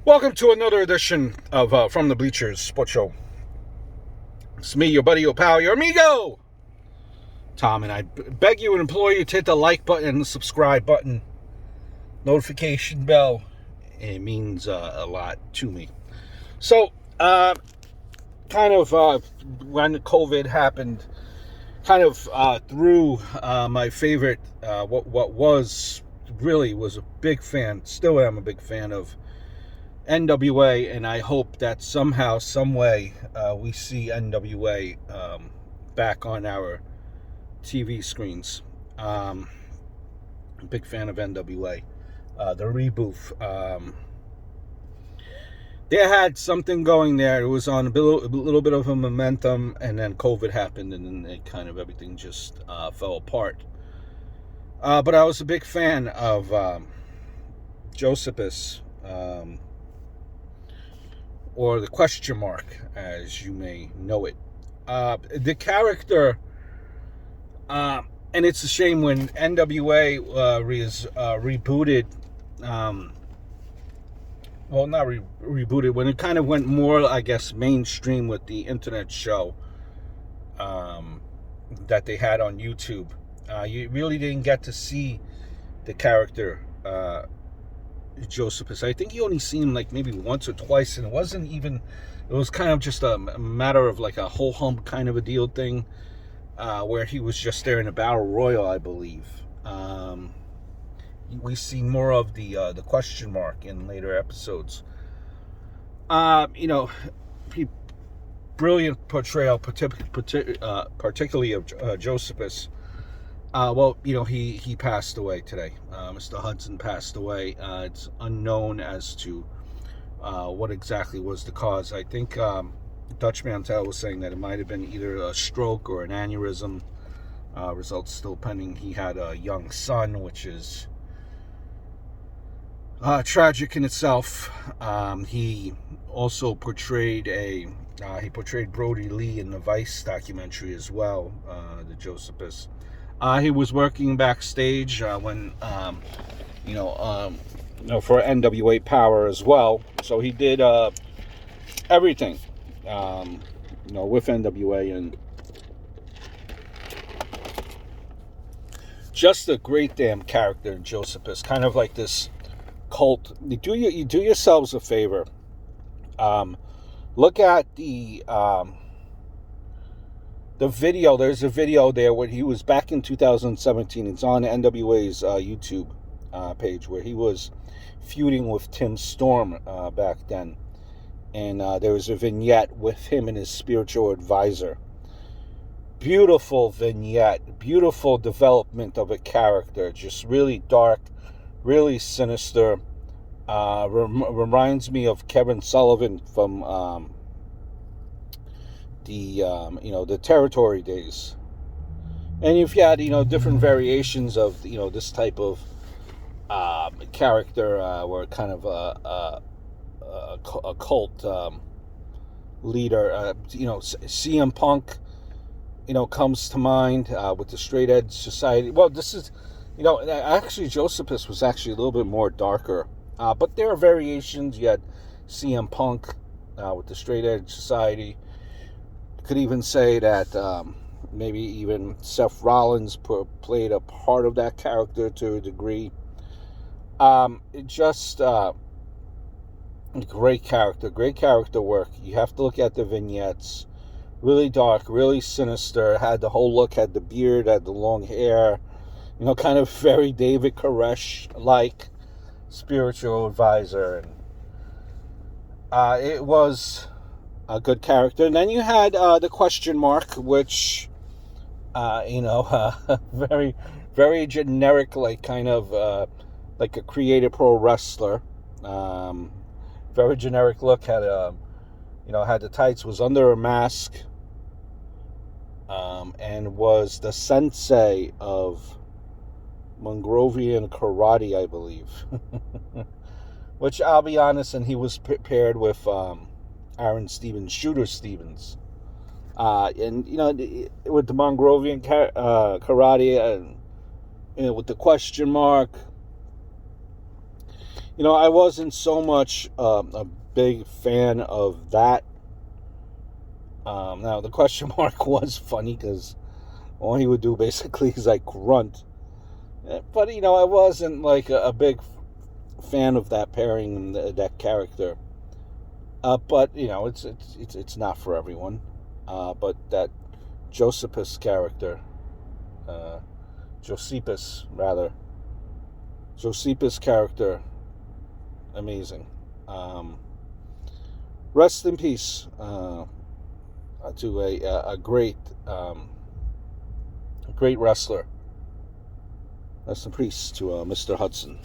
Welcome to another edition of From the Bleachers Sports Show. It's me, your buddy, your pal, your amigo, Tom, and I beg you and implore you to hit the like button, the subscribe button, notification bell. It means a lot to me. So, when COVID happened, threw my favorite, what was a big fan, still am a big fan of NWA, and I hope that somehow, some way, we see NWA back on our TV screens. Big fan of NWA. The reboot. They had something going there. It was on a little bit of a momentum, and then COVID happened, and then everything just fell apart. But I was a big fan of Jocephus. Or the question mark, as you may know it. The character, and it's a shame when NWA rebooted, not rebooted, when it kind of went more, I guess, mainstream with the internet show that they had on YouTube. You really didn't get to see the character, Jocephus. I think you only seen him like maybe once or twice, and it was kind of just a matter of like a whole hump kind of a deal thing, where he was just there in a battle royal, I believe. We see more of the question mark in later episodes. Brilliant portrayal, particularly of Jocephus. He passed away today. Mr. Hudson passed away. It's unknown as to what exactly was the cause. I think Dutch Mantel was saying that it might have been either a stroke or an aneurysm. Results still pending. He had a young son, which is tragic in itself. He also portrayed Brody Lee in the Vice documentary as well, the Jocephus. He was working backstage when, for NWA Power as well. So he did everything, with NWA, and just a great damn character, Jocephus. Kind of like this cult. You do yourselves a favor. Look at the video. There's a video there where he was back in 2017. It's on NWA's YouTube page, where he was feuding with Tim Storm back then. And there was a vignette with him and his spiritual advisor. Beautiful vignette. Beautiful development of a character. Just really dark, really sinister. Reminds me of Kevin Sullivan from the Territory days. And you've had, different variations of, this type of character, where kind of a cult leader, CM Punk, comes to mind with the Straight Edge Society. Well, this is, actually Jocephus was actually a little bit more darker. But there are variations. You had CM Punk with the Straight Edge Society. Could even say that maybe even Seth Rollins played a part of that character to a degree. Great character work. You have to look at the vignettes. Really dark, really sinister. Had the whole look, had the beard, had the long hair. Kind of very David Koresh-like spiritual advisor. And it was a good character. And then you had the question mark, which, very, very generic, like kind of like a creative pro wrestler. Very generic look. Had had the tights, was under a mask, and was the sensei of Mongrovian karate, I believe. Which, I'll be honest, and he was paired with Aaron Stevens, Shooter Stevens. And, with the Mongrovian karate, and, with the question mark, I wasn't so much a big fan of that. Now, the question mark was funny because all he would do basically is like grunt. But, I wasn't like a big fan of that pairing and that character. But, it's not for everyone. But that Jocephus character, uh, Josephus, rather, Josephus character, amazing. Um, Rest in peace to a great wrestler. Rest in peace to Mr. Hudson.